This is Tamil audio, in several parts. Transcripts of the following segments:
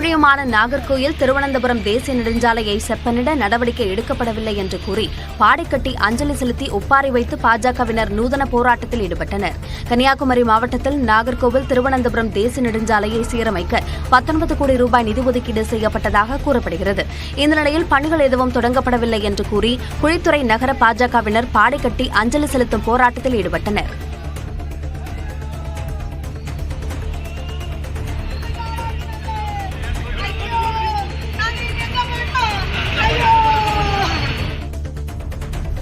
குழியுமான நாகர்கோயில் திருவனந்தபுரம் தேசிய நெடுஞ்சாலையை செப்பனிட நடவடிக்கை எடுக்கப்படவில்லை என்று கூறி பாடைக்கட்டி அஞ்சலி செலுத்தி ஒப்பாரி வைத்து பாஜகவினர் நூதன போராட்டத்தில் ஈடுபட்டனர். கன்னியாகுமரி மாவட்டத்தில் நாகர்கோவில் திருவனந்தபுரம் தேசிய நெடுஞ்சாலையை சீரமைக்க 19 கோடி ரூபாய் நிதி ஒதுக்கீடு செய்யப்பட்டதாக கூறப்படுகிறது. இந்த நிலையில் பணிகள் எதுவும் தொடங்கப்படவில்லை என்று கூறி குழித்துறை நகர பாஜகவினர் பாடைக்கட்டி அஞ்சலி செலுத்தும் போராட்டத்தில் ஈடுபட்டனர்.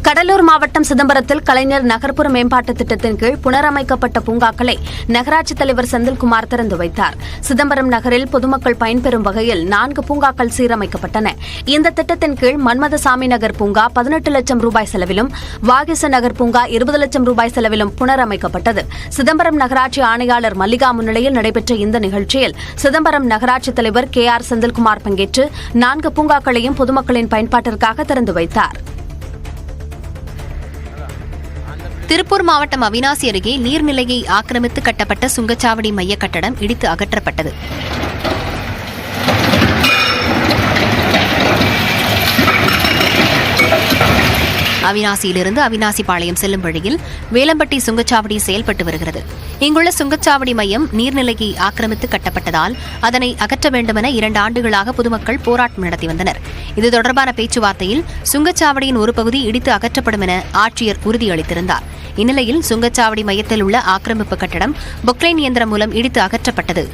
கடலூர் மாவட்டம் சிதம்பரத்தில் கலைஞர் நகர்ப்புற மேம்பாட்டு திட்டத்தின் கீழ் புனரமைக்கப்பட்ட பூங்காக்களை நகராட்சித் தலைவர் செந்தில்குமார் திறந்து வைத்தார். சிதம்பரம் நகரில் பொதுமக்கள் பயன்பெறும் வகையில் 4 பூங்காக்கள் சீரமைக்கப்பட்டன. இந்த திட்டத்தின் கீழ் மன்மதசாமி நகர் பூங்கா 18 லட்சம் ரூபாய் செலவிலும், வாகீச நகர் பூங்கா 20 லட்சம் ரூபாய் செலவிலும் புனரமைக்கப்பட்டது. சிதம்பரம் நகராட்சி ஆணையாளர் மல்லிகா முன்னிலையில் நடைபெற்ற இந்த நிகழ்ச்சியில் சிதம்பரம் நகராட்சித் தலைவர் KR செந்தில்குமார் பங்கேற்று 4 பூங்காக்களையும் பொதுமக்களின் பயன்பாட்டிற்காக திறந்து வைத்தார். திருப்பூர் மாவட்டம் அவிநாசி அருகே நீர்நிலையை ஆக்கிரமித்து கட்டப்பட்ட சுங்கச்சாவடி மைய கட்டடம் இடித்து அகற்றப்பட்டது. அவிநாசியிலிருந்து அவிநாசிபாளையம் செல்லும் வழியில் வேலம்பட்டி சுங்கச்சாவடி செயல்பட்டு வருகிறது. இங்குள்ள சுங்கச்சாவடி மையம் நீர்நிலையை ஆக்கிரமித்து கட்டப்பட்டதால் அதனை அகற்ற வேண்டுமென 2 ஆண்டுகளாக பொதுமக்கள் போராட்டம் நடத்தி வந்தனர். இது தொடர்பான பேச்சுவார்த்தையில் சுங்கச்சாவடியின் ஒரு பகுதி இடித்து அகற்றப்படும் என ஆட்சியர் உறுதியளித்திருந்தார். இந்நிலையில் சுங்கச்சாவடி மையத்தில் உள்ள ஆக்கிரமிப்பு கட்டடம் பொக்லைன் இயந்திரம் மூலம் இடித்து அகற்றப்பட்டது.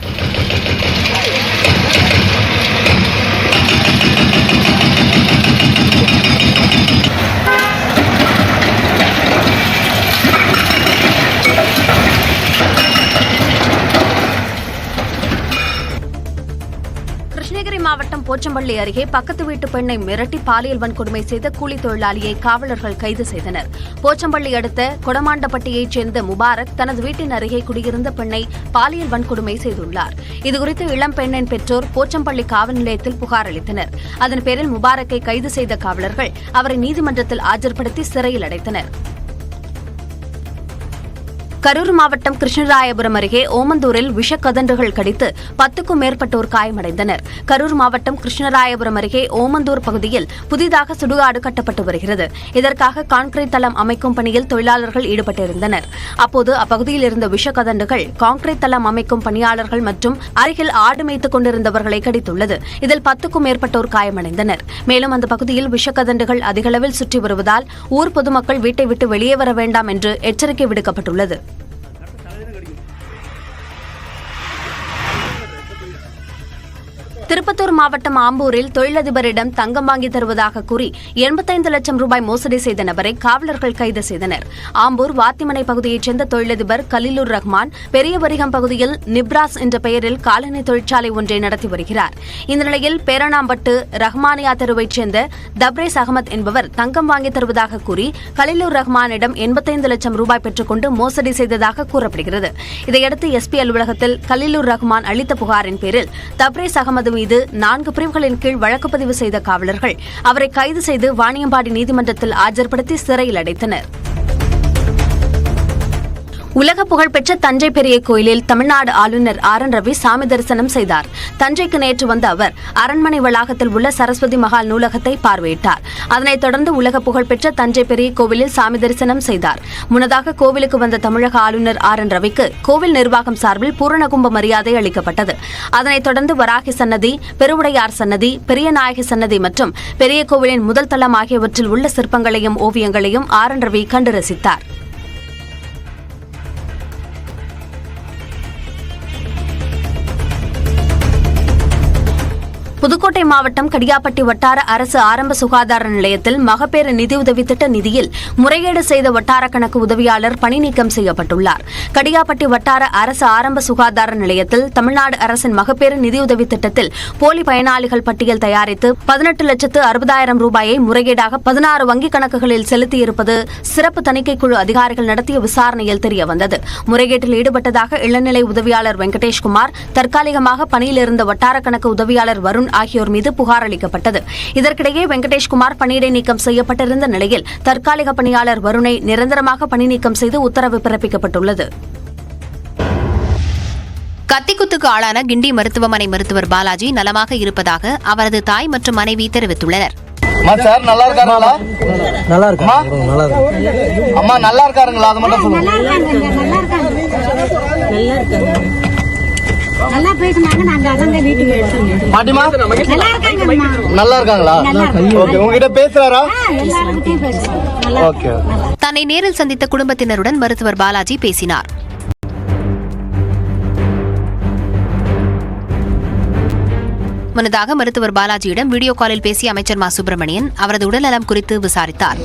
கிருஷ்ணகிரி மாவட்டம் போச்சம்பள்ளி அருகே பக்கத்து வீட்டு பெண்ணை மிரட்டி பாலியல் வன்கொடுமை செய்த கூலி தொழிலாளியை காவலர்கள் கைது செய்தனர். போச்சம்பள்ளி அடுத்த கொடமாண்டப்பட்டியைச் சேர்ந்த முபாரக் தனது வீட்டின் அருகே குடியிருந்த பெண்ணை பாலியல் வன்கொடுமை செய்துள்ளார். இதுகுறித்து இளம் பெண்ணின் பெற்றோர் போச்சம்பள்ளி காவல் நிலையத்தில் புகார் அளித்தனர். அதன் பேரில் முபாரக்கை கைது செய்த காவலர்கள் அவரை நீதிமன்றத்தில் ஆஜர்படுத்தி சிறையில் அடைத்தனர். கரூர் மாவட்டம் கிருஷ்ணராயபுரம் அருகே ஓமந்தூரில் விஷக்கதண்டுகள் கடித்து 10க்கும் மேற்பட்டோர் காயமடைந்தனர். கரூர் மாவட்டம் கிருஷ்ணராயபுரம் அருகே ஓமந்தூர் பகுதியில் புதிதாக சுடுகாடு கட்டப்பட்டு வருகிறது. இதற்காக கான்கிரீட் தளம் அமைக்கும் பணியில் தொழிலாளர்கள் ஈடுபட்டிருந்தனர். அப்போது அப்பகுதியில் இருந்த விஷக்கதண்டுகள் கான்கிரீட் தளம் அமைக்கும் பணியாளர்கள் மற்றும் அருகில் ஆடு மேய்த்துக் கொண்டிருந்தவர்களை கடித்துள்ளது. இதில் 10க்கும் மேற்பட்டோர் காயமடைந்தனர். மேலும் அந்த பகுதியில் விஷக்கதண்டுகள் அதிகளவில் சுற்றி வருவதால் ஊர் பொதுமக்கள் வீட்டை விட்டு வெளியே வர வேண்டாம் என்று எச்சரிக்கை விடுக்கப்பட்டுள்ளது. திருப்பத்தூர் மாவட்டம் ஆம்பூரில் தொழிலதிபரிடம் தங்கம் வாங்கி தருவதாக கூறி 85 லட்சம் ரூபாய் மோசடி செய்த நபரை காவலர்கள் கைது செய்தனர். ஆம்பூர் வாத்திமனை பகுதியைச் சேர்ந்த தொழிலதிபர் கலிலுர் ரஹ்மான் பெரியவரிகம் பகுதியில் நிப்ராஸ் என்ற பெயரில் காலனி தொழிற்சாலை ஒன்றை நடத்தி வருகிறார். இந்த நிலையில் பேரணாம்பட்டு ரஹ்மானியா தெருவைச் சேர்ந்த தப்ரேஸ் அகமது என்பவர் தங்கம் வாங்கி தருவதாக கூறி கலிலுர் ரஹ்மானிடம் 85 லட்சம் ரூபாய் பெற்றுக்கொண்டு மோசடி செய்ததாக கூறப்படுகிறது. இதையடுத்து SP அலுவலகத்தில் கலிலுர் ரஹ்மான் அளித்த புகாரின் பேரில் தப்ரேஸ் அகமது மீது 4 பிரிவுகளின் கீழ் வழக்கு பதிவு செய்த காவலர்கள் அவரை கைது செய்து வாணியம்பாடி நீதிமன்றத்தில் ஆஜர்படுத்தி சிறையில் அடைத்தனர். உலக புகழ்பெற்ற தஞ்சை பெரிய கோயிலில் தமிழ்நாடு ஆளுநர் RN ரவி சாமி தரிசனம் செய்தார். தஞ்சைக்கு நேற்று வந்த அவர் அரண்மனை வளாகத்தில் உள்ள சரஸ்வதி மகால் நூலகத்தை பார்வையிட்டார். அதனைத் தொடர்ந்து உலக புகழ்பெற்ற தஞ்சை பெரிய கோவிலில் சாமி தரிசனம் செய்தார். முன்னதாக கோவிலுக்கு வந்த தமிழக ஆளுநர் RN ரவிக்கு கோவில் நிர்வாகம் சார்பில் பூரணகும்ப மரியாதை அளிக்கப்பட்டது. அதனைத் தொடர்ந்து வராகி சன்னதி, பெருவுடையார் சன்னதி, பெரியநாயகி சன்னதி மற்றும் பெரிய கோவிலின் முதல் தளம் ஆகியவற்றில் உள்ள சிற்பங்களையும் ஓவியங்களையும் RN ரவி கண்டு ரசித்தார். புதுக்கோட்டை மாவட்டம் கடியாப்பட்டி வட்டார அரசு ஆரம்ப சுகாதார நிலையத்தில் மகப்பேறு நிதியுதவி திட்ட நிதியில் முறைகேடு செய்த வட்டார கணக்கு உதவியாளர் பணி நீக்கம் செய்யப்பட்டுள்ளார். கடியாப்பட்டி வட்டார அரசு ஆரம்ப சுகாதார நிலையத்தில் தமிழ்நாடு அரசின் மகப்பேறு நிதியுதவி திட்டத்தில் போலி பயனாளிகள் பட்டியல் தயாரித்து 18,60,000 ரூபாயை முறைகேடாக 16 வங்கிக் கணக்குகளில் செலுத்தியிருப்பது சிறப்பு தணிக்கைக்குழு அதிகாரிகள் நடத்திய விசாரணையில் தெரியவந்தது. முறைகேட்டில் ஈடுபட்டதாக இளநிலை உதவியாளர் வெங்கடேஷ்குமார், தற்காலிகமாக பணியில் இருந்த வட்டார கணக்கு உதவியாளர் வருண் ஆகியோர் மீது புகார் அளிக்கப்பட்டது. இதற்கிடையே வெங்கடேஷ்குமார் பணியிடை நீக்கம் செய்யப்பட்டிருந்த நிலையில் தற்காலிக பணியாளர் வருணை நிரந்தரமாக பணி நீக்கம் செய்து உத்தரவு பிறப்பிக்கப்பட்டுள்ளது. கத்திக்குத்துக்கு ஆளான கிண்டி மருத்துவமனை மருத்துவர் பாலாஜி நலமாக இருப்பதாக அவரது தாய் மற்றும் மனைவி தெரிவித்துள்ளனர். நல்லா இருக்காருங்களா? நல்லா இருக்கு. அம்மா நல்லா இருக்காருங்களா? அது மட்டும் சொல்லுங்க. நல்லா பேசினாங்க. நாங்க அதான் வீட்டுக்கு எடுத்துங்க. பாட்டிமா நல்லா இருக்காங்கம்மா. நல்லா இருக்காங்களா? ஓகே, உங்ககிட்ட பேசுறாரா? எல்லார்கிட்டயும் பேசுறோம். ஓகே. தன்னை நேரில் சந்தித்த குடும்பத்தினருடன் மருத்துவர் பாலாஜி பேசினார். முன்னதாக மருத்துவர் பாலாஜியிடம் வீடியோ காலில் பேசிய அமைச்சர் மா சுப்பிரமணியன் அவரது உடல்நலம் குறித்து விசாரித்தார்.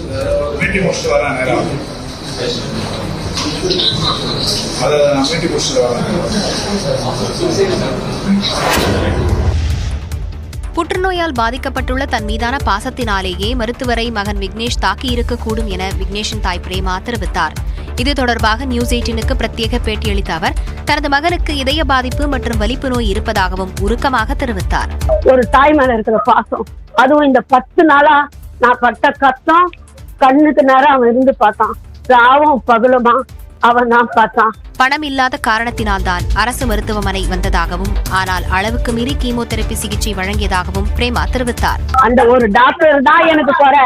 புற்றுநோயால் பாதிக்கப்பட்டுள்ள தன் மீதான பாசத்தினாலேயே மருத்துவரை மகன் விக்னேஷ் தாக்கியிருக்கக்கூடும் என விக்னேஷின் தாய் பிரேமா தெரிவித்தார். இது தொடர்பாக நியூஸ் 18க்கு பிரத்யேக பேட்டியளித்த அவர் தனது மகனுக்கு இதய பாதிப்பு மற்றும் வலிப்பு நோய் இருப்பதாகவும் உருக்கமாக தெரிவித்தார். ஒரு தாய் மேல இருக்கிற பாசம், அதுவும் இந்த 10 நாளா நான் பட்ட கஷ்டம் கண்ணுக்கு நேரம் அவன் இருந்து பார்த்தான். ராவும் பகலுமா அவன் தான் பார்த்தான். பணம் இல்லாத காரணத்தினால்தான் அரசு மருத்துவமனை வந்ததாகவும் ஆனால் அளவுக்கு மீறி கீமோதெரபி சிகிச்சை வழங்கியதாகவும் பிரேமா தெரிவித்தார். அந்த ஒரு டாக்டர் தான் எனக்கு குறை.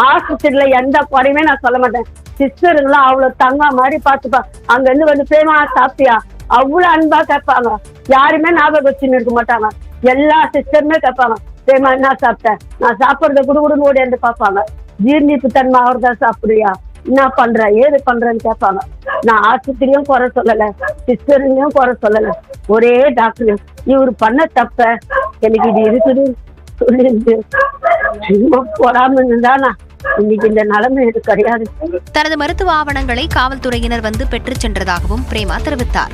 ஆஸ்பத்திரியில எந்த குறையுமே நான் சொல்ல மாட்டேன். சிஸ்டருங்களாம் அவ்வளவு தங்கா மாதிரி பாத்துப்பா. அங்க இருந்து வந்து பிரேமா சாப்பிட்டியா அவ்வளவு அன்பா கேட்பாங்க. யாருமே ஞாபகம் வச்சுன்னு இருக்க மாட்டாங்க. எல்லா சிஸ்டருமே கேட்பாங்க, பிரேமா என்ன சாப்பிட்ட? நான் சாப்பிடுறத குடுகுடுன்னு ஓடி வந்து பார்ப்பாங்க. ஜீர்ணிப்பு தன்மை அவர்தான் சாப்பிடுறியா, என்ன பண்ற, ஏது பண்றேன்னு கேட்பாங்க. நான் ஆஸ்பத்திரியும் குறை சொல்லல, சிஸ்டருங்களையும் குறை சொல்லல. ஒரே டாக்டர் இவரு பண்ண தப்ப எனக்கு இது இருக்குது சொல்லிருந்து போடாம இருந்தானா இன்னைக்கு இந்த நிலைமை எனக்கு கிடையாது. தனது மருத்துவ ஆவணங்களை காவல்துறையினர் வந்து பெற்றுச் சென்றதாகவும் பிரேமா தெரிவித்தார்.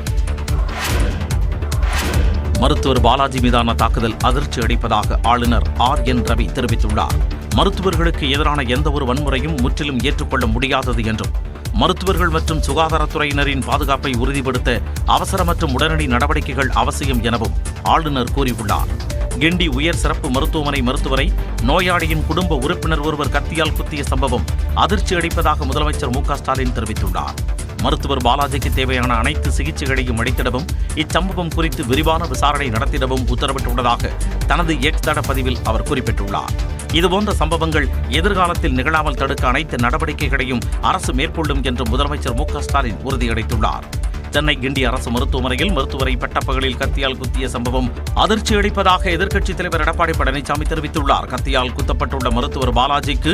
மருத்துவர் பாலாஜி மீதான தாக்குதல் அதிர்ச்சி அளிப்பதாக ஆளுநர் RN ரவி தெரிவித்துள்ளார். மருத்துவர்களுக்கு எதிரான எந்த ஒரு வன்முறையும் முற்றிலும் ஏற்றுக்கொள்ள முடியாதது என்றும் மருத்துவர்கள் மற்றும் சுகாதாரத்துறையினரின் பாதுகாப்பை உறுதிப்படுத்த அவசர மற்றும் உடனடி நடவடிக்கைகள் அவசியம் எனவும் ஆளுநர் கூறியுள்ளார். கிண்டி உயர் சிறப்பு மருத்துவமனை மருத்துவரை நோயாளியின் குடும்ப உறுப்பினர் ஒருவர் கத்தியால் குத்திய சம்பவம் அதிர்ச்சி அளிப்பதாக முதலமைச்சர் மு.க.ஸ்டாலின் தெரிவித்துள்ளார். மருத்துவர் பாலாஜிக்கு தேவையான அனைத்து சிகிச்சைகளையும் அளித்திடவும் இச்சம்பவம் குறித்து விரிவான விசாரணை நடத்திடவும் உத்தரவிட்டுள்ளதாக தனது எக்ஸ் தட பதிவில் அவர் குறிப்பிட்டுள்ளார். இதுபோன்ற சம்பவங்கள் எதிர்காலத்தில் நிகழாமல் தடுக்க அனைத்து நடவடிக்கைகளையும் அரசு மேற்கொள்ளும் என்று முதலமைச்சர் மு.க.ஸ்டாலின் உறுதியளித்துள்ளார். சென்னை கிண்டி அரசு மருத்துவமனையில் மருத்துவரை பட்டப்பகலில் கத்தியால் குத்திய சம்பவம் அதிர்ச்சி அளிப்பதாக எதிர்க்கட்சித் தலைவர் எடப்பாடி பழனிசாமி தெரிவித்துள்ளார். கத்தியால் குத்தப்பட்டுள்ள மருத்துவர் பாலாஜிக்கு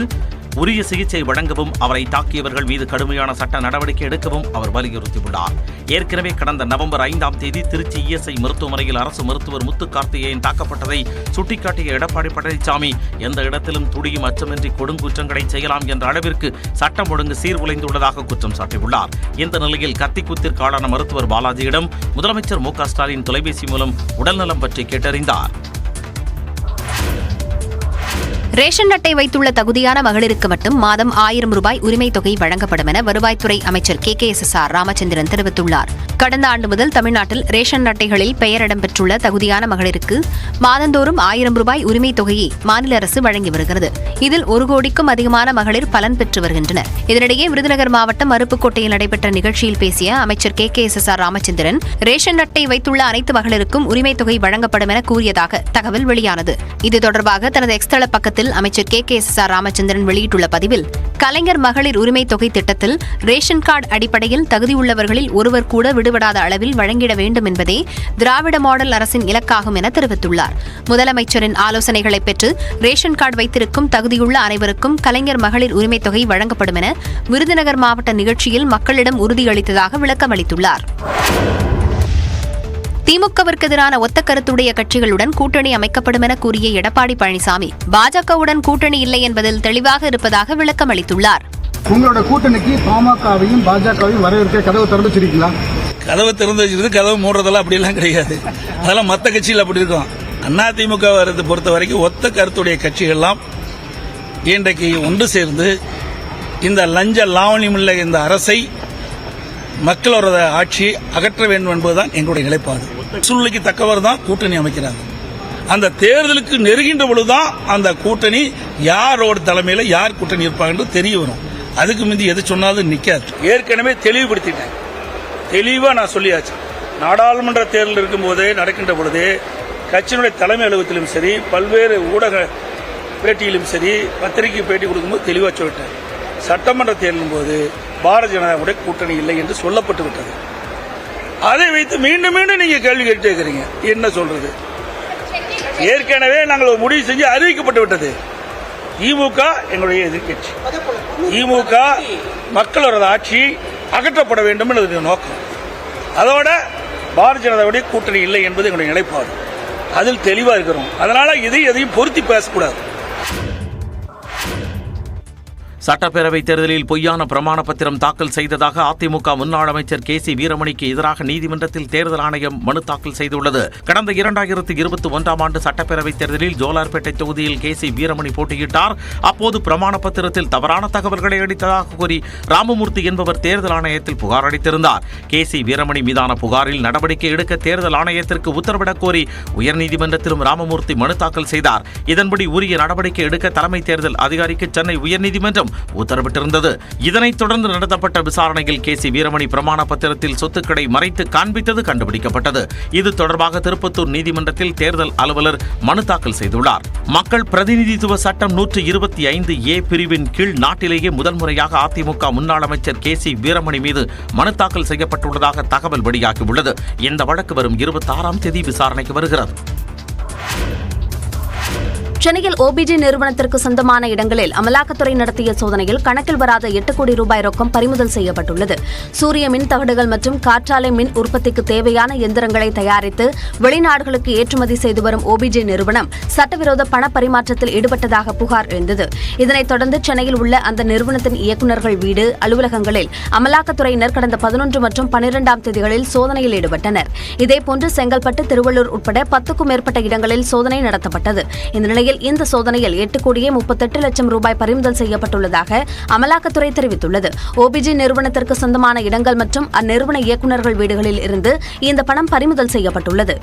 உரிய சிகிச்சை வழங்கவும் அவரை தாக்கியவர்கள் மீது கடுமையான சட்ட நடவடிக்கை எடுக்கவும் அவர் வலியுறுத்தியுள்ளார். ஏற்கனவே கடந்த நவம்பர் 5ஆம் தேதி திருச்சி ESI மருத்துவமனையில் அரசு மருத்துவர் முத்து கார்த்திகேயன் தாக்கப்பட்டதை சுட்டிக்காட்டிய எடப்பாடி பழனிசாமி எந்த இடத்திலும் துடியும் அச்சமின்றி கொடுங்குற்றங்களை செய்யலாம் என்ற அளவிற்கு சட்டம் ஒழுங்கு சீர்குலைந்துள்ளதாக குற்றம் சாட்டியுள்ளார். இந்த நிலையில் கத்திக்குத்திற்கு ஆளான மருத்துவர் பாலாஜியிடம் முதலமைச்சர் மு.க.ஸ்டாலின் தொலைபேசி மூலம் உடல்நலம் பற்றி கேட்டறிந்தார். ரேஷன் அட்டை வைத்துள்ள தகுதியான மகளிருக்கு மட்டும் மாதம் 1000 ரூபாய் உரிமை தொகை வழங்கப்படும் என வருவாய்த்துறை அமைச்சர் KKSSR ராமச்சந்திரன் தெரிவித்துள்ளார். கடந்த ஆண்டு முதல் தமிழ்நாட்டில் ரேஷன் அட்டைகளில் பெயர் இடம்பெற்றுள்ள தகுதியான மகளிருக்கு மாதந்தோறும் 1000 ரூபாய் உரிமை தொகையை மாநில அரசு வழங்கி வருகிறது. இதில் 1 கோடிக்கும் அதிகமான மகளிர் பலன் பெற்று வருகின்றனர். இதனிடையே விருதுநகர் மாவட்டம் அருப்புக்கோட்டையில் நடைபெற்ற நிகழ்ச்சியில் பேசிய அமைச்சர் KKSSR ராமச்சந்திரன் ரேஷன் அட்டை வைத்துள்ள அனைத்து மகளிருக்கும் உரிமை தொகை வழங்கப்படும் என கூறியதாக தகவல் வெளியானது. இது தொடர்பாக தனது எக்ஸ் தள பக்கத்தில் அமைச்சர் KKSSR ராமச்சந்திரன் வெளியிட்டுள்ள பதிவில் கலைஞர் மகளிர் உரிமை தொகை திட்டத்தில் ரேஷன் கார்டு அடிப்படையில் தகுதியுள்ளவர்களில் ஒருவர் கூட விடுபடாத அளவில் வழங்கிட வேண்டும் என்பதே திராவிட மாடல் அரசின் இலக்காகும் என தெரிவித்துள்ளார். முதலமைச்சரின் ஆலோசனைகளை பெற்று ரேஷன் கார்டு வைத்திருக்கும் தகுதியுள்ள அனைவருக்கும் கலைஞர் மகளிர் உரிமை தொகை வழங்கப்படும் என விருதுநகர் மாவட்ட நிகழ்ச்சியில் மக்களிடம் உறுதியளித்ததாக விளக்கம் அளித்துள்ளார். திமுகவிற்கு எதிரான ஒத்த கருத்துடைய கட்சிகளுடன் கூட்டணி அமைக்கப்படும் என கூறிய எடப்பாடி பழனிசாமி பாஜகவுடன் கூட்டணி இல்லை என்பதில் தெளிவாக இருப்பதாக விளக்கம் அளித்துள்ளார். உங்களோட கூட்டணிக்கு பாமகவையும் பாஜகவையும் வரவேற்க கதவு திறந்து வச்சிருக்கீங்களா? கதவு திறந்து வச்சிருக்கு, கதவு மூடுறதெல்லாம் அப்படிலாம் கிடையாது. அதெல்லாம் மற்ற கட்சியில் அப்படி இருக்கும். அதிமுக வரது பொறுத்த வரைக்கும் ஒத்த கருத்துடைய கட்சிகள்லாம் இன்றைக்கு ஒன்று சேர்ந்து இந்த லஞ்ச லாவணியமுள்ள இந்த அரசை மக்களோட ஆட்சியை அகற்ற வேண்டும் என்பதுதான் எங்களுடைய நிலைப்பாடு. சூழ்நிலைக்கு தக்கவர் தான் கூட்டணி அமைக்கிறாங்க. அந்த தேர்தலுக்கு நெருங்கின்ற பொழுதுதான் அந்த கூட்டணி யாரோட தலைமையில யார் கூட்டணி இருப்பாங்க தெரிய வரும். அதுக்கு முந்தி எது சொன்னாலும் நிக்காது. ஏற்கனவே தெளிவுபடுத்திட்டேன், தெளிவா நான் சொல்லியாச்சு. நாடாளுமன்ற தேர்தல் இருக்கும்போதே நடக்கின்ற பொழுதே கட்சியினுடைய தலைமை அலுவலகத்திலும் சரி, பல்வேறு ஊடக பேட்டியிலும் சரி, பத்திரிகை பேட்டி கொடுக்கும்போது தெளிவாக சொல்லிட்டேன். சட்டமன்ற தேர்தலும் போது பாரதிய ஜனதாவுடைய கூட்டணி இல்லை என்று சொல்லப்பட்டு விட்டது. அதை வைத்து மீண்டும் மீண்டும் நீங்க கேள்வி கேட்டு இருக்கிறீங்க. என்ன சொல்றது? ஏற்கனவே நாங்கள் முடிவு செஞ்சு அறிவிக்கப்பட்டு விட்டது. திமுக எங்களுடைய எதிர்க்கட்சி. திமுக மக்களோட ஆட்சி அகற்றப்பட வேண்டும் என்பது நோக்கம். அதோட பாரதிய ஜனதாவுடைய கூட்டணி இல்லை என்பது எங்களுடைய நிலைப்பாடு. அதில் தெளிவா இருக்கிறோம். அதனால எதையும் பொருத்தி பேசக்கூடாது. சட்டப்பேரவைத் தேர்தலில் பொய்யான பிரமாண பத்திரம் தாக்கல் செய்ததாக அதிமுக முன்னாள் அமைச்சர் KC வீரமணிக்கு எதிராக நீதிமன்றத்தில் தேர்தல் ஆணையம் மனு தாக்கல் செய்துள்ளது. கடந்த 2021ஆம் ஆண்டு சட்டப்பேரவைத் தேர்தலில் ஜோலார்பேட்டை தொகுதியில் KC வீரமணி போட்டியிட்டார். அப்போது பிரமாண பத்திரத்தில் தவறான தகவல்களை அளித்ததாக கூறி ராமமூர்த்தி என்பவர் தேர்தல் ஆணையத்தில் புகார் அளித்திருந்தார். KC வீரமணி மீதான புகாரில் நடவடிக்கை எடுக்க தேர்தல் ஆணையத்திற்கு உத்தரவிடக் கோரி உயர்நீதிமன்றத்திலும் ராமமூர்த்தி மனு தாக்கல் செய்தார். இதன்படி உரிய நடவடிக்கை எடுக்க தலைமை தேர்தல் அதிகாரிக்கு சென்னை உயர்நீதிமன்றம் உத்தரவிட்டிருந்தது. இதனைத் தொடர்ந்து நடத்தப்பட்ட விசாரணையில் KC வீரமணி பிரமாண பத்திரத்தில் சொத்துக்களை மறைத்து காண்பித்தது கண்டுபிடிக்கப்பட்டது. இது தொடர்பாக திருப்பத்தூர் நீதிமன்றத்தில் தேர்தல் அலுவலர் மனு தாக்கல் செய்துள்ளார். மக்கள் பிரதிநிதித்துவ சட்டம் 125A பிரிவின் கீழ் நாட்டிலேயே முதல் முறையாக அதிமுக முன்னாள் அமைச்சர் KC வீரமணி மீது மனு தாக்கல் செய்யப்பட்டுள்ளதாக தகவல் வெளியாகியுள்ளது. இந்த வழக்கு வரும் 26ஆம் தேதி விசாரணைக்கு வருகிறது. சென்னையில் OBG நிறுவனத்திற்கு சொந்தமான இடங்களில் அமலாக்கத்துறை நடத்திய சோதனையில் கணக்கில் வராத 8 கோடி ரூபாய் ரொக்கம் பறிமுதல் செய்யப்பட்டுள்ளது. சூரிய மின் தகடுகள் மற்றும் காற்றாலை மின் உற்பத்திக்கு தேவையான எந்திரங்களை தயாரித்து வெளிநாடுகளுக்கு ஏற்றுமதி செய்து வரும் OBG நிறுவனம் சட்டவிரோத பண பரிமாற்றத்தில் ஈடுபட்டதாக புகார் எழுந்தது. இதனைத் தொடர்ந்து சென்னையில் உள்ள அந்த நிறுவனத்தின் இயக்குநர்கள் வீடு, அலுவலகங்களில் அமலாக்கத்துறையினர் கடந்த 11 மற்றும் 12ஆம் தேதிகளில் சோதனையில் ஈடுபட்டனர். இதேபோன்று செங்கல்பட்டு, திருவள்ளூர் உட்பட 10க்கும் மேற்பட்ட இடங்களில் சோதனை நடத்தப்பட்டது. இந்த நிலையில் இந்த சோதனையில் 8,38,00,000 ரூபாய் பறிமுதல் செய்யப்பட்டுள்ளதாக அமலாக்கத்துறை தெரிவித்துள்ளது. OBG நிறுவனத்திற்கு சொந்தமான இடங்கள் மற்றும் அந்நிறுவன இயக்குநர்கள் வீடுகளில் இருந்து இந்த பணம் பறிமுதல் செய்யப்பட்டுள்ளது.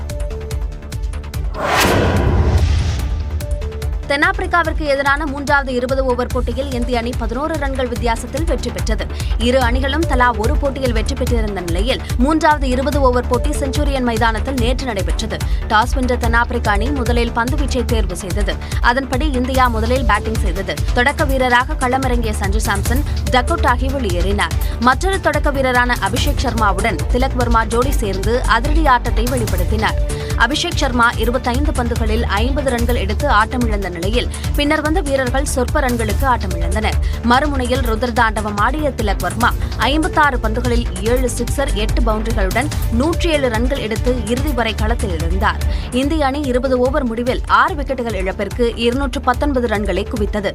தென்னாப்பிரிக்காவிற்கு எதிரான 3வது 20 ஓவர் போட்டியில் இந்திய அணி 11 ரன்கள் வித்தியாசத்தில் வெற்றி பெற்றது. இரு அணிகளும் தலா ஒரு போட்டியில் வெற்றி பெற்றிருந்த நிலையில் 3வது 20 ஓவர் போட்டி செஞ்சுரியன் மைதானத்தில் நேற்று நடைபெற்றது. டாஸ் வென்ற தென்னாப்பிரிக்க அணி முதலில் பந்துவீச்சை தேர்வு செய்தது. அதன்படி இந்தியா முதலில் பேட்டிங் செய்தது. தொடக்க வீரராக களமிறங்கிய சஞ்சு சாம்சன் டக் ஆகி வெளியேறினார். மற்றொரு தொடக்க வீரரான அபிஷேக் சர்மாவுடன் திலக் வர்மா ஜோடி சேர்ந்து அதிரடி ஆட்டத்தை வெளிப்படுத்தினார். அபிஷேக் சர்மா 25 பந்துகளில் 50 ரன்கள் எடுத்து ஆட்டமிழந்த நிலையில் பின்னர் வந்த வீரர்கள் சொற்ப ரன்களுக்கு ஆட்டமிழந்தனர். மறுமுனையில் ருத்ரதாண்டவம் ஆடிய திலக் வர்மா 56 பந்துகளில் 7 சிக்சர் 8 பவுண்டரிகளுடன் 107 ரன்கள் எடுத்து இறுதி வரை களத்தில் இருந்தார். இந்திய அணி 20 ஓவர் முடிவில் 6 விக்கெட்டுகள் இழப்பிற்கு 219 ரன்களை குவித்தது.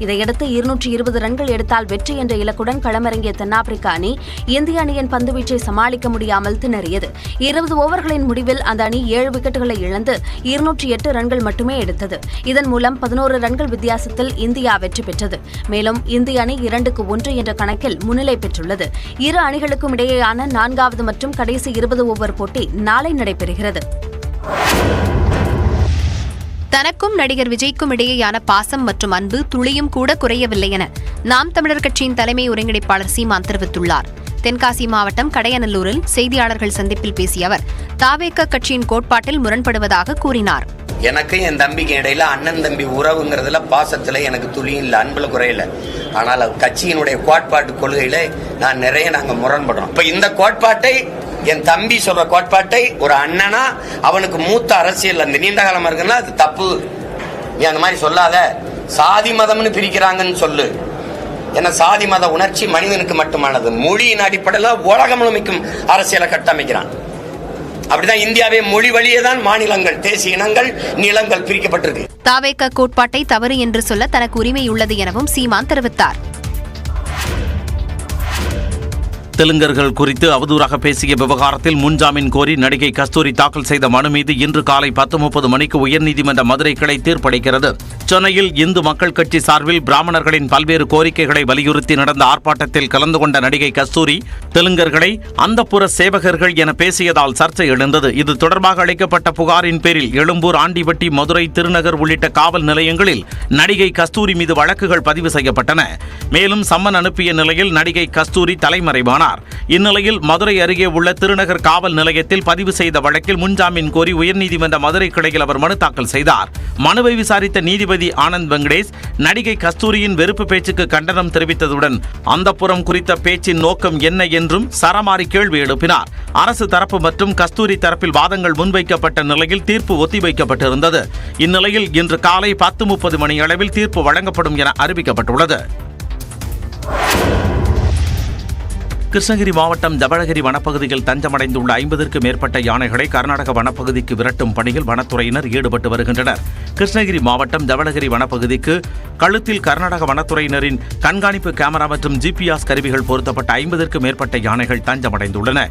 இதையடுத்து 220 ரன்கள் எடுத்தால் வெற்றி என்ற இலக்குடன் களமிறங்கிய தென்னாப்பிரிக்க அணி இந்திய அணியின் பந்துவீச்சை சமாளிக்க முடியாமல் திணறியது. 20 ஓவர்களின் முடிவில் அந்த அணி 7 விக்கெட்டுகளை இழந்து 208 ரன்கள் மட்டுமே எடுத்தது. இதன் மூலம் 11 ரன்கள் வித்தியாசத்தில் இந்தியா வெற்றி பெற்றது. மேலும் இந்திய அணி 2-1 என்ற கணக்கில் முன்னிலை பெற்றுள்ளது. இரு அணிகளுக்கும் இடையேயான 4வது மற்றும் கடைசி 20 ஓவர் போட்டி நாளை நடைபெறுகிறது. தனக்கும் நடிகர் விஜய்க்கும் இடையேயான பாசம் மற்றும் அன்பு துளியும் கூட குறையவில்லை என நாம் தமிழர் கட்சியின் தலைமை ஒருங்கிணைப்பாளர் சீமான் தெரிவித்துள்ளார். தென்காசி மாவட்டம் கடையநல்லூரில் செய்தியாளர்கள் சந்திப்பில் பேசிய அவர் தாவேக கட்சியின் கோட்பாட்டில் முரண்படுவதாக கூறினார். எனக்கு என் தம்பிக்கு இடையில அண்ணன் தம்பி உறவுங்கிறதுல பாசத்துல எனக்கு துளியும் இல்லை, அன்புல குறையல. ஆனால் கட்சியினுடைய கோட்பாட்டு கொள்கையில நாங்க முரண்படுறோம். இப்ப இந்த கோட்பாட்டை என் தம்பி சொல்ற கோட்பாட்டை ஒரு அண்ணனா அவனுக்கு மூத்த அரசியல் அந்த நீண்ட காலமா இருக்குன்னா அது தப்பு. நீ அந்த மாதிரி சொல்லாத, சாதி மதம்னு பிரிக்கிறாங்கன்னு சொல்லு. ஏன்னா சாதி மத உணர்ச்சி மனிதனுக்கு மட்டுமானது. மொழியின் அடிப்படையில் உலகம் முழுமைக்கும் அரசியலை கட்டமைக்கிறான். அப்படிதான் இந்தியாவே மொழி வழியே தான் மாநிலங்கள், தேசிய இனங்கள், நிலங்கள் பிரிக்கப்பட்டிருக்கு. தாவேக கோட்பாட்டை தவறு என்று சொல்ல தனக்கு உரிமை உள்ளது எனவும் சீமான் தெரிவித்தார். தெலுங்கர்கள் குறித்து அவதூறாக பேசிய விவகாரத்தில் முன்ஜாமீன் கோரி நடிகை கஸ்தூரி தாக்கல் செய்த மனு மீது இன்று காலை 10:30 மணிக்கு உயர்நீதிமன்ற மதுரை கிளை தீர்ப்பளிக்கிறது. சென்னையில் இந்து மக்கள் கட்சி சார்பில் பிராமணர்களின் பல்வேறு கோரிக்கைகளை வலியுறுத்தி நடந்த ஆர்ப்பாட்டத்தில் கலந்து கொண்ட நடிகை கஸ்தூரி தெலுங்கர்களை அந்தப்புற சேவகர்கள் என பேசியதால் சர்ச்சை எழுந்தது. இது தொடர்பாக அளிக்கப்பட்ட புகாரின் பேரில் எழும்பூர், ஆண்டிவட்டி, மதுரை, திருநகர் உள்ளிட்ட காவல் நிலையங்களில் நடிகை கஸ்தூரி மீது வழக்குகள் பதிவு செய்யப்பட்டன. மேலும் சம்மன் அனுப்பிய நிலையில் நடிகை கஸ்தூரி தலைமறைவானார். இந்நிலையில் மதுரை அருகே உள்ள திருநகர் காவல் நிலையத்தில் பதிவு செய்த வழக்கில் முன்ஜாமீன் கோரி உயர்நீதிமன்ற மதுரை கிளையில் அவர் மனு தாக்கல் செய்தார். மனுவை விசாரித்த நீதிபதி ஆனந்த் வெங்கடேஷ் நடிகை கஸ்தூரியின் வெறுப்பு பேச்சுக்கு கண்டனம் தெரிவித்ததுடன் அந்தப்புறம் குறித்த பேச்சின் நோக்கம் என்ன என்றும் சரமாரி கேள்வி எழுப்பினார். அரசு தரப்பு மற்றும் கஸ்தூரி தரப்பில் வாதங்கள் முன்வைக்கப்பட்ட நிலையில் தீர்ப்பு ஒத்திவைக்கப்பட்டிருந்தது. இந்நிலையில் இன்று காலை 10:30 மணியளவில் தீர்ப்பு வழங்கப்படும் என அறிவிக்கப்பட்டுள்ளது. கிருஷ்ணகிரி மாவட்டம் ஜவளகிரி வனப்பகுதியில் தஞ்சமடைந்துள்ள 50க்கும் மேற்பட்ட யானைகளை கர்நாடக வனப்பகுதிக்கு விரட்டும் பணியில் வனத்துறையினர் ஈடுபட்டு வருகின்றனர். கிருஷ்ணகிரி மாவட்டம் ஜவளகிரி வனப்பகுதிக்கு கழுத்தில் கர்நாடக வனத்துறையினரின் கண்காணிப்பு கேமரா மற்றும் GPS கருவிகள் பொருத்தப்பட்ட 50க்கும் மேற்பட்ட யானைகள் தஞ்சமடைந்துள்ளன.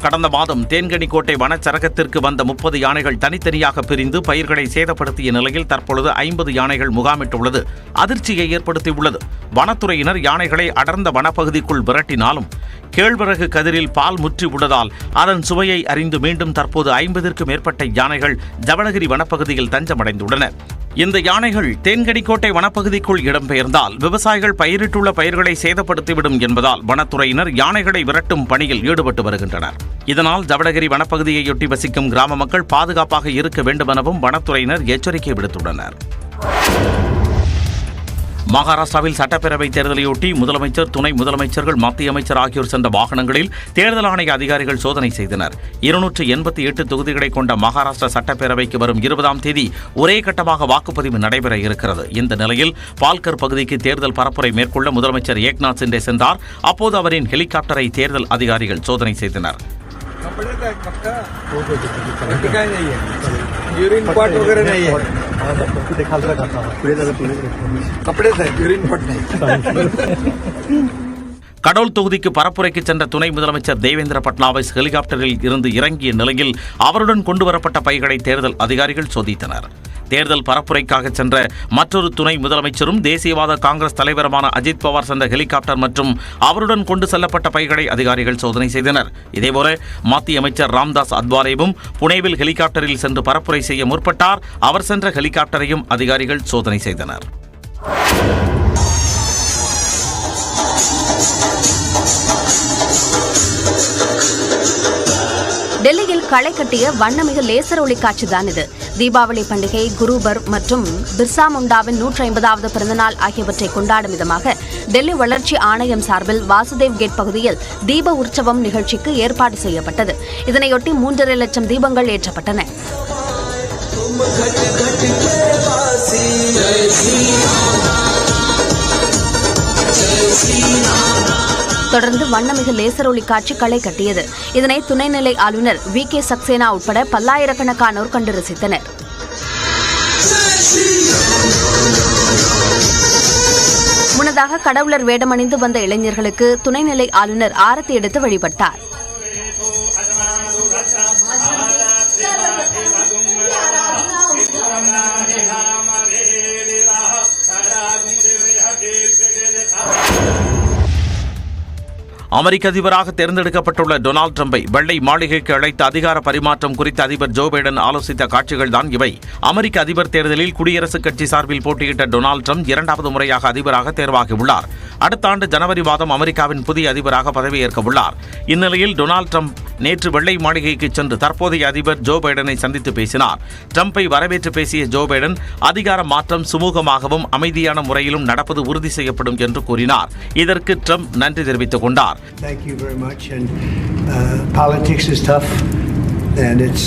கடந்த மாதம் தேன்கனிக்கோட்டை வனச்சரகத்திற்கு வந்த 30 யானைகள் தனித்தனியாக பிரிந்து பயிர்களை சேதப்படுத்திய நிலையில் தற்பொழுது 50 யானைகள் முகாமிட்டுள்ளது அதிர்ச்சியை ஏற்படுத்தியுள்ளது. வனத்துறையினர் யானைகளை அடர்ந்த வனப்பகுதிக்குள் விரட்டினாலும் கேழ்வரகு கதிரில் பால் முற்றி உள்ளதால் அதன் சுவையை அறிந்து மீண்டும் தற்போது 50க்கும் மேற்பட்ட யானைகள் ஜவளகிரி வனப்பகுதியில் தஞ்சமடைந்துள்ளன. இந்த யானைகள் தேன்கனிக்கோட்டை வனப்பகுதிக்குள் இடம்பெயர்ந்தால் விவசாயிகள் பயிரிட்டுள்ள பயிர்களை சேதப்படுத்திவிடும் என்பதால் வனத்துறையினர் யானைகளை விரட்டும் பணியில் ஈடுபட்டு வருகின்றனர். இதனால் ஜவளகிரி வனப்பகுதியையொட்டி வசிக்கும் கிராம மக்கள் பாதுகாப்பாக இருக்க வேண்டும் எனவும் வனத்துறையினர் எச்சரிக்கை விடுத்துள்ளனர். மகாராஷ்டிராவில் சட்டப்பேரவை தேர்தலையொட்டி முதலமைச்சர், துணை முதலமைச்சர்கள், மத்திய அமைச்சர் ஆகியோர் சென்ற வாகனங்களில் தேர்தல் ஆணைய அதிகாரிகள் சோதனை செய்தனர். 288 தொகுதிகளை கொண்ட மகாராஷ்டிரா சட்டப்பேரவைக்கு வரும் 20ஆம் தேதி ஒரே கட்டமாக வாக்குப்பதிவு நடைபெற இருக்கிறது. இந்த நிலையில் பால்கர் பகுதிக்கு தேர்தல் பரப்புரை மேற்கொள்ள முதலமைச்சர் ஏக்நாத் சிண்டே சென்றார். அப்போது அவரின் ஹெலிகாப்டரை தேர்தல் அதிகாரிகள் சோதனை செய்தனர். கடோல் தொகுதிக்கு பரப்புரைக்கு சென்ற துணை முதலமைச்சர் தேவேந்திர பட்னாவிஸ் ஹெலிகாப்டரில் இருந்து இறங்கிய நிலையில் அவருடன் கொண்டுவரப்பட்ட பைகளை தேர்தல் அதிகாரிகள் சோதித்தனர். தேர்தல் பரப்புரைக்காக சென்ற மற்றொரு துணை முதலமைச்சரும் தேசியவாத காங்கிரஸ் தலைவருமான அஜித் பவார் சென்ற ஹெலிகாப்டர் மற்றும் அவருடன் கொண்டு செல்லப்பட்ட பைகளை அதிகாரிகள் சோதனை செய்தனர். இதேபோல மத்திய அமைச்சர் ராம்தாஸ் அத்வாலேவும் புனேவில் ஹெலிகாப்டரில் சென்று பரப்புரை செய்ய முற்பட்டார். அவர் சென்ற ஹெலிகாப்டரையும் அதிகாரிகள் சோதனை செய்தனர். டெல்லியில் களை கட்டிய வண்ணமிகு லேசர் ஒளி காட்சிதான் இது. தீபாவளி பண்டிகை, குருபர் மற்றும் பிர்சா முண்டாவின் 150வது பிறந்தநாள் ஆகியவற்றை கொண்டாடும் விதமாக டெல்லி வளர்ச்சி ஆணையம் சார்பில் வாசுதேவ் கேட் பகுதியில் தீப உற்சவம் நிகழ்ச்சிக்கு ஏற்பாடு செய்யப்பட்டது. இதனையொட்டி 3.5 லட்சம் தீபங்கள் ஏற்றப்பட்டன. தொடர்ந்து வண்ணமிகு லேசர் ஒளி காட்சி களை கட்டியது. இதனை துணைநிலை ஆளுநர் VK சக்சேனா உட்பட பல்லாயிரக்கணக்கானோர் கண்டு ரசித்தனர். முன்னதாக கடவுளர் வேடமணிந்து வந்த இளைஞர்களுக்கு துணைநிலை ஆளுநர் ஆரத்தி எடுத்து வழிபட்டார். அமெரிக்க அதிபராக தேர்ந்தெடுக்கப்பட்டுள்ள டொனால்டு டிரம்பை வெள்ளை மாளிகைக்கு அழைத்த அதிகார பரிமாற்றம் குறித்து அதிபர் ஜோ பைடன் ஆலோசித்த காட்சிகள்தான் இவை. அமெரிக்க அதிபர் தேர்தலில் குடியரசுக் கட்சி சார்பில் போட்டியிட்ட டொனால்டு டிரம்ப் 2வது முறையாக அதிபராக தேர்வாகியுள்ளார். அடுத்த ஆண்டு ஜனவரி மாதம் அமெரிக்காவின் புதிய அதிபராக பதவியேற்க உள்ளார். இந்நிலையில் டொனால்டு டிரம்ப் நேற்று வெள்ளை மாளிகைக்கு சென்று தற்போதைய அதிபர் ஜோ பைடனை சந்தித்து பேசினார். டிரம்பை வரவேற்று பேசிய ஜோ பைடன் அதிகார மாற்றம் சுமூகமாகவும் அமைதியான முறையிலும் நடப்பது உறுதி செய்யப்படும் என்று கூறினார். இதற்கு டிரம்ப் நன்றி தெரிவித்துக் கொண்டார். Thank you very much. And politics is tough, and it's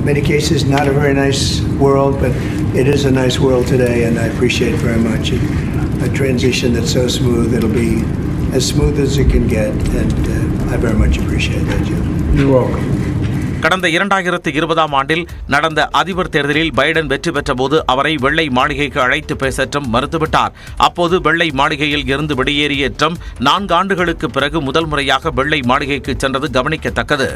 many cases not a very nice world, but it is a nice world today, and I appreciate very much a transition that's so smooth. It'll be as smooth as it can get, and I very much appreciate that, Jim. You're welcome. கடந்த 2020ஆம் ஆண்டில் நடந்த அதிபர் தேர்தலில் பைடன் வெற்றி பெற்றபோது அவரை வெள்ளை மாளிகைக்கு அழைத்து பேச ட்ரம்ப் மறுத்துவிட்டார். அப்போது வெள்ளை மாளிகையில் இருந்து வெளியேறிய ட்ரம்ப் 4 ஆண்டுகளுக்கு பிறகு முதல் முறையாக வெள்ளை மாளிகைக்கு சென்றது கவனிக்கத்தக்கது.